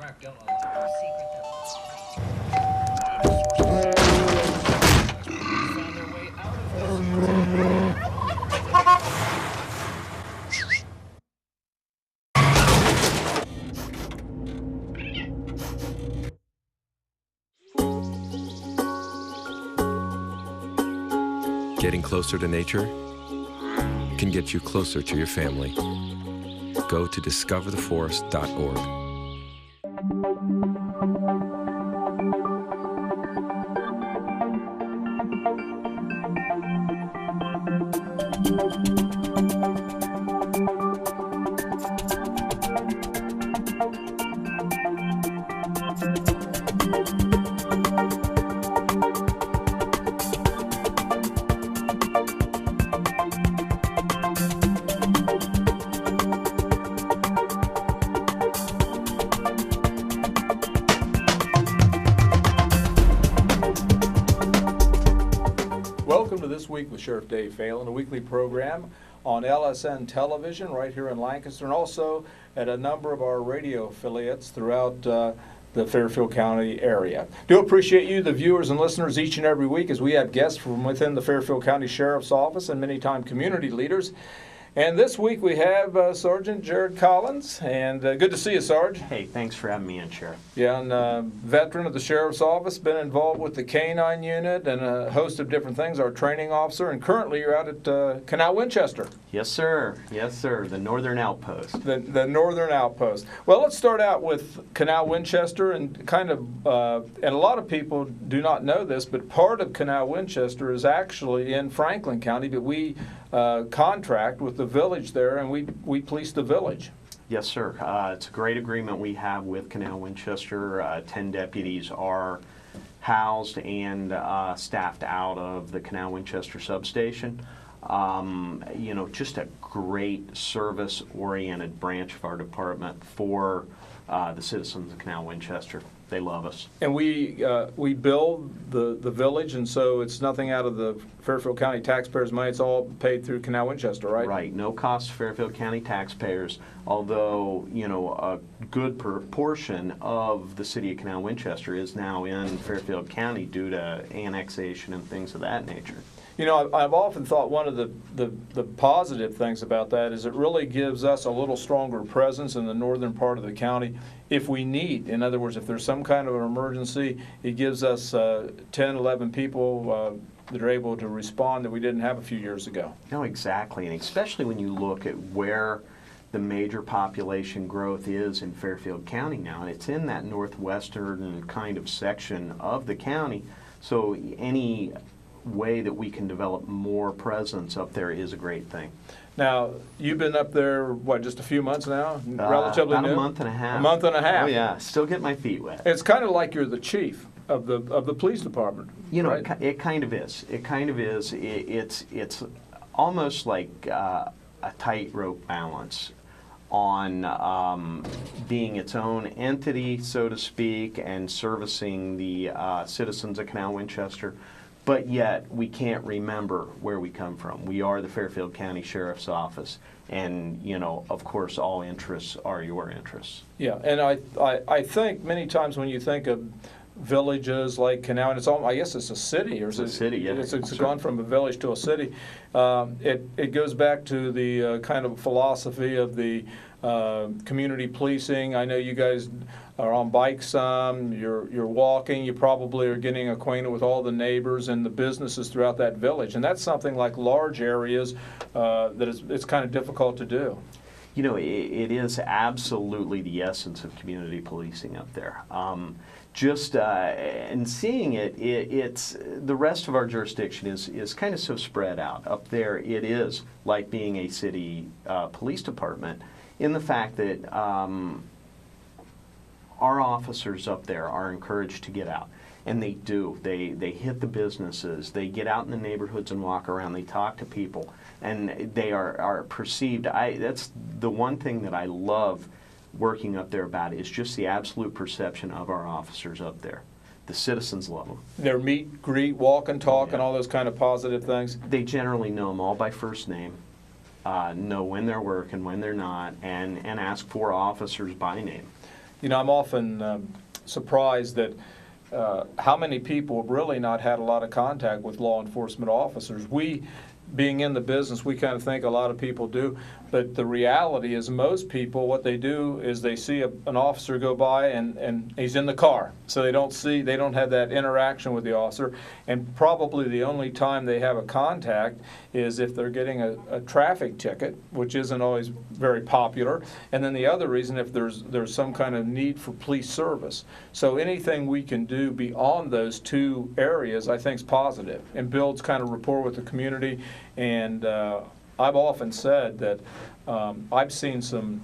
Getting closer to nature can get you closer to your family. Go to discovertheforest.org. Welcome to This Week with Sheriff Dave Phalen, a weekly program on LSN television right here in Lancaster and also at a number of our radio affiliates throughout the Fairfield County area. Do appreciate you, the viewers and listeners, each and every week as we have guests from within the Fairfield County Sheriff's Office and many time community leaders. And this week we have Sgt Jared Collins, and good to see you, Sarge. Hey, thanks for having me in, Sheriff. Yeah, and veteran of the Sheriff's Office, been involved with the K-9 unit and a host of different things, our training officer, and currently you're out at Canal Winchester. Yes, sir. Yes, sir. The Northern Outpost. The Northern Outpost. Well, let's start out with Canal Winchester and kind of, and a lot of people do not know this, but part of Canal Winchester is actually in Franklin County, but we contract with the village there, and we police the village. Yes, sir. It's a great agreement we have with Canal Winchester. 10 deputies are housed and staffed out of the Canal Winchester substation. You know, just a great service-oriented branch of our department for the citizens of Canal Winchester. They love us. And we build the village, and so it's nothing out of the Fairfield County taxpayers' money. It's all paid through Canal Winchester, right? Right. No cost to Fairfield County taxpayers, although, you know, a good proportion of the city of Canal Winchester is now in Fairfield County due to annexation and things of that nature. You know, I've often thought one of the positive things about that is it really gives us a little stronger presence in the northern part of the county if we need. In other words, if there's some kind of an emergency, it gives us 10, 11 people that are able to respond that we didn't have a few years ago. No, exactly, and especially when you look at where the major population growth is in Fairfield County now, and it's in that northwestern kind of section of the county, so any way that we can develop more presence up there is a great thing. Now, you've been up there, what, just a few months now? Relatively about new? A month and a half. A month and a half. Oh yeah, still get my feet wet. It's kind of like you're the chief of the police department. You know, right? it kind of is. It kind of is. It's almost like a tightrope balance on being its own entity, so to speak, and servicing the citizens of Canal Winchester. But yet, we can't remember where we come from. We are the Fairfield County Sheriff's Office, and, you know, of course, all interests are your interests. Yeah, and I think many times when you think of villages like Canal, and I guess it's a city, or it's a city, yeah. It's gone from a village to a city. It goes back to the kind of philosophy of the community policing. I know you guys are on bikes some, you're walking, you probably are getting acquainted with all the neighbors and the businesses throughout that village, and that's something like large areas that it's kind of difficult to do. You know, it is absolutely the essence of community policing up there. And seeing it's the rest of our jurisdiction is kind of so spread out. Up there, it is like being a city police department in the fact that our officers up there are encouraged to get out. And they do. They hit the businesses. They get out in the neighborhoods and walk around. They talk to people. And they are perceived. That's the one thing that I love working up there about is just the absolute perception of our officers up there. The citizens love them. Their meet, greet, walk and talk, and all those kind of positive things. They generally know them all by first name, know when they're working, when they're not, and ask for officers by name. I'm often surprised that how many people have really not had a lot of contact with law enforcement officers. We, being in the business, we kind of think a lot of people do, but the reality is most people, what they do is they see an officer go by and he's in the car. So they don't have that interaction with the officer, and probably the only time they have a contact is if they're getting a traffic ticket, which isn't always very popular, and then the other reason if there's some kind of need for police service. So anything we can do beyond those two areas I think is positive and builds kind of rapport with the community. And I've often said that I've seen some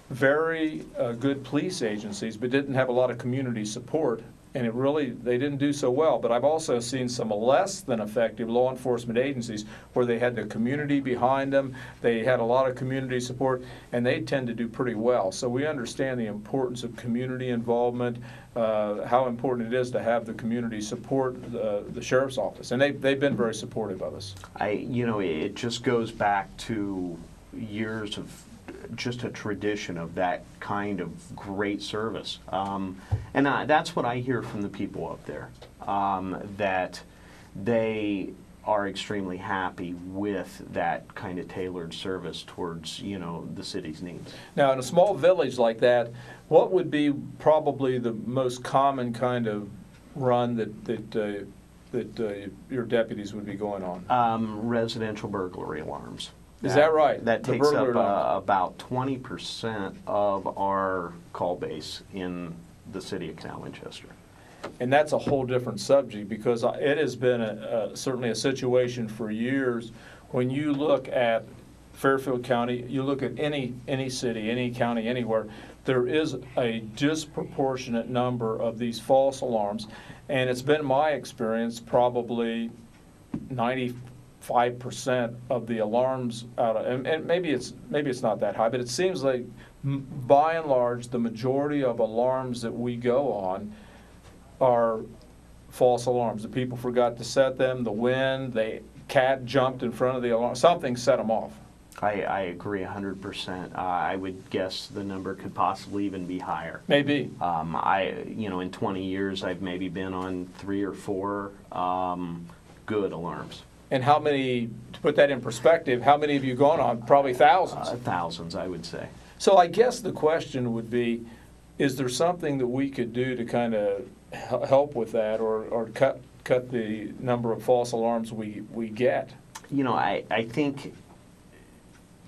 very good police agencies but didn't have a lot of community support, and they didn't do so well. But I've also seen some less than effective law enforcement agencies where they had the community behind them, they had a lot of community support, and they tend to do pretty well. So we understand the importance of community involvement, how important it is to have the community support the sheriff's office, and they've been very supportive of us. It just goes back to years of just a tradition of that kind of great service. And that's what I hear from the people up there, that they are extremely happy with that kind of tailored service towards, the city's needs. Now, in a small village like that, what would be probably the most common kind of run that your deputies would be going on? Residential burglary alarms. Is that right? That takes up about 20% of our call base in the city of Canal Winchester. And that's a whole different subject, because it has been certainly a situation for years. When you look at Fairfield County, you look at any city, any county, anywhere, there is a disproportionate number of these false alarms. And it's been my experience, probably 95% of the alarms out of, and maybe it's not that high, but it seems like by and large the majority of alarms that we go on are false alarms. The people forgot to set them, the wind, the cat jumped in front of the alarm, something set them off. I agree 100%. I would guess the number could possibly even be higher. Maybe. In 20 years I've maybe been on 3 or 4 good alarms. And how many, to put that in perspective, how many have you gone on? Probably thousands. Thousands, I would say. So I guess the question would be, is there something that we could do to kind of help with that, or cut the number of false alarms we get? I think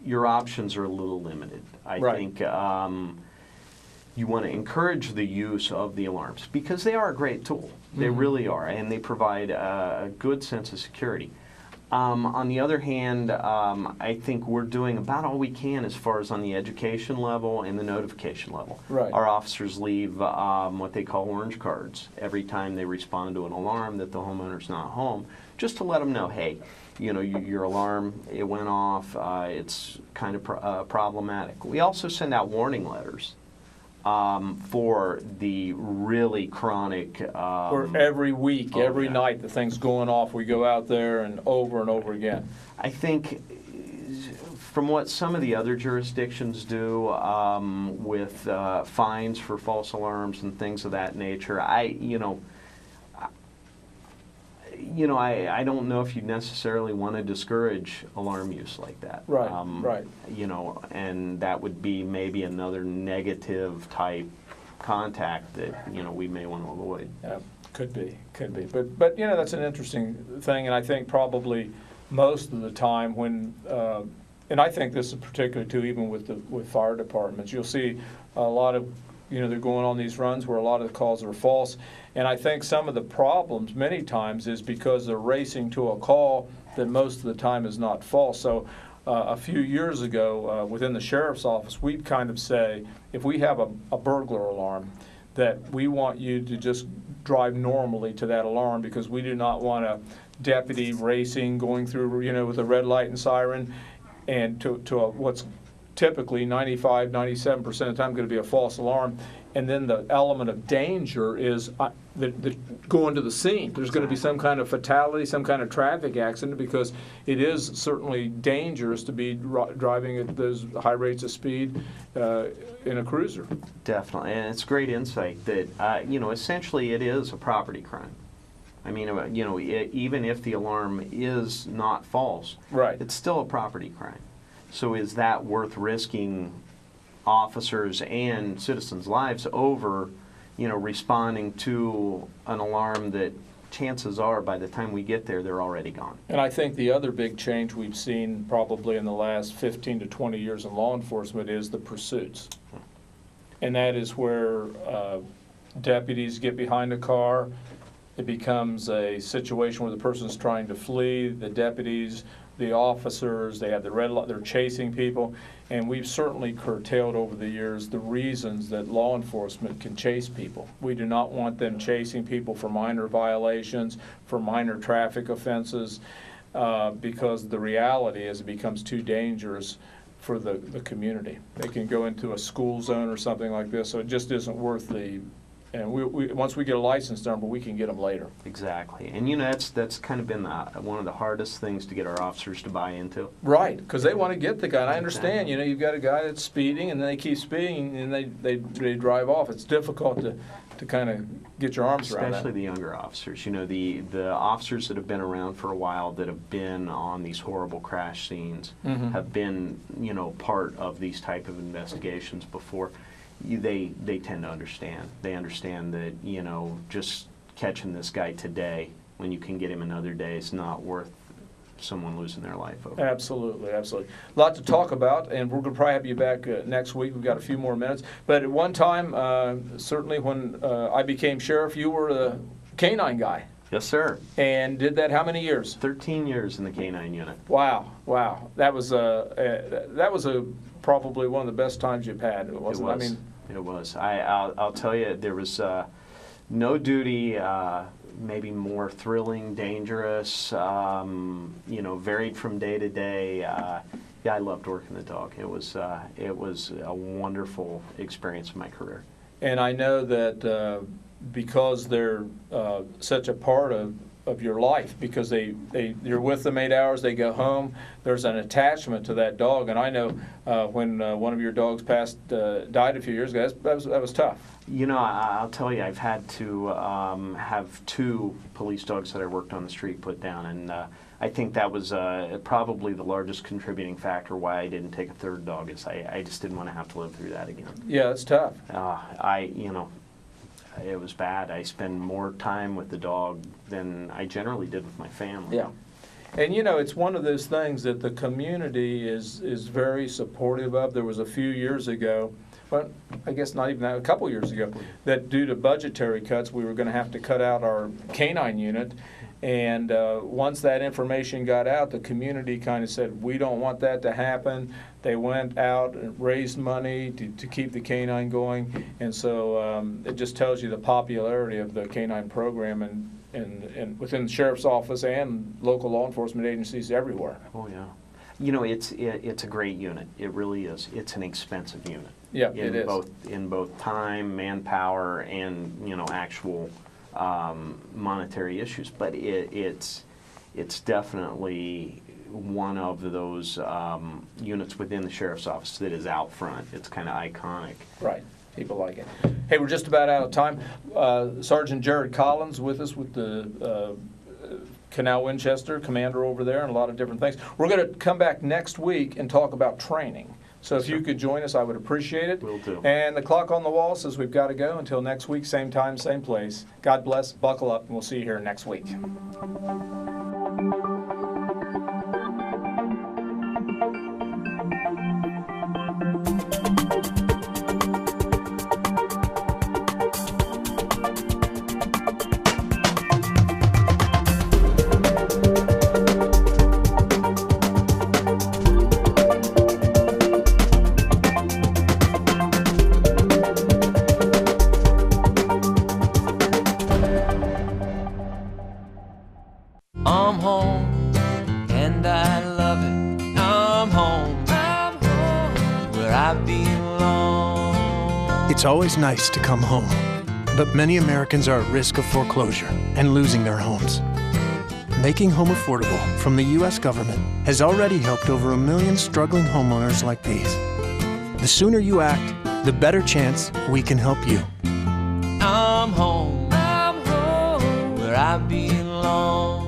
your options are a little limited. I think you want to encourage the use of the alarms because they are a great tool. They really are, and they provide a good sense of security. On the other hand, I think we're doing about all we can as far as on the education level and the notification level. Right. Our officers leave what they call orange cards every time they respond to an alarm that the homeowner's not home, just to let them know, hey, your alarm, it went off, it's kind of problematic. We also send out warning letters for the really chronic. Or every week, every night, the thing's going off. We go out there and over again. I think from what some of the other jurisdictions do with fines for false alarms and things of that nature, I don't know if you necessarily want to discourage alarm use like that. Right, right. And that would be maybe another negative type contact that, we may want to avoid. Yeah, could be. But that's an interesting thing, and I think probably most of the time when, and I think this is particular too, even with fire departments, you'll see a lot of, they're going on these runs where a lot of the calls are false. And I think some of the problems many times is because they're racing to a call that most of the time is not false. So a few years ago within the sheriff's office, we'd kind of say, if we have a burglar alarm, that we want you to just drive normally to that alarm, because we do not want a deputy racing, going through, with a red light and siren, and to what's typically 95, 97% of the time going to be a false alarm. And then the element of danger is going to the scene. There's going to be some kind of fatality, some kind of traffic accident, because it is certainly dangerous to be driving at those high rates of speed in a cruiser. Definitely, and it's great insight that, essentially it is a property crime. I mean, even if the alarm is not false, right, it's still a property crime. So is that worth risking officers and citizens' lives over, responding to an alarm that chances are by the time we get there, they're already gone? And I think the other big change we've seen probably in the last 15 to 20 years in law enforcement is the pursuits. And that is where deputies get behind a car. It becomes a situation where the person's trying to flee. The deputies, the officers, they have the red light, they're chasing people. And we've certainly curtailed over the years the reasons that law enforcement can chase people. We do not want them chasing people for minor violations, for minor traffic offenses, because the reality is it becomes too dangerous for the community. They can go into a school zone or something like this, so it just isn't worth the. And once we get a license number, we can get them later. Exactly, and that's kind of been one of the hardest things to get our officers to buy into. Right, because they want to get the guy. And I understand, you've got a guy that's speeding, and then they keep speeding, and they drive off. It's difficult to kind of get your arms around that. Especially the younger officers. The officers that have been around for a while, that have been on these horrible crash scenes, have been part of these type of investigations before. They tend to understand. They understand that, just catching this guy today when you can get him another day is not worth someone losing their life over. Absolutely, absolutely. A lot to talk about, and we're going to probably have you back next week. We've got a few more minutes. But at one time, certainly when I became sheriff, you were the canine guy. Yes, sir. And did that how many years? 13 years in the canine unit. Wow. That was probably one of the best times you've had, wasn't it? I mean, it was. I'll tell you, there was no duty maybe more thrilling, dangerous, varied from day to day. I loved working the dog. It was a wonderful experience in my career. And I know that because they're such a part of your life, because you're with them 8 hours, they go home, there's an attachment to that dog. And I know when one of your dogs died a few years ago, that was tough. I'll tell you, I've had to have 2 police dogs that I worked on the street put down, and I think that was probably the largest contributing factor why I didn't take a 3rd dog, is I just didn't want to have to live through that again. Yeah, it's tough. It was bad. I spend more time with the dog than I generally did with my family. Yeah. And it's one of those things that the community is very supportive of. There was a few years ago, well, I guess not even that, a couple years ago, that due to budgetary cuts, we were going to have to cut out our canine unit. And once that information got out, the community kind of said, we don't want that to happen. They went out and raised money to keep the canine going. And so it just tells you the popularity of the canine program and within the sheriff's office and local law enforcement agencies everywhere. Oh, yeah. It's a great unit. It really is. It's an expensive unit. Yeah, it is. In both time, manpower, and actual monetary issues, but it's definitely one of those units within the sheriff's office that is out front. It's kind of iconic. Right. People like it. Hey, we're just about out of time. Sgt Jared Collins with us with the Canal Winchester, commander over there, and a lot of different things. We're going to come back next week and talk about training. So if you could join us, I would appreciate it. Will do. And the clock on the wall says we've got to go. Until next week, same time, same place. God bless, buckle up, and we'll see you here next week. On It's always nice to come home, but many Americans are at risk of foreclosure and losing their homes. Making home affordable from the U.S. government has already helped over 1 million struggling homeowners like these. The sooner you act, the better chance we can help you. I'm home where I belong.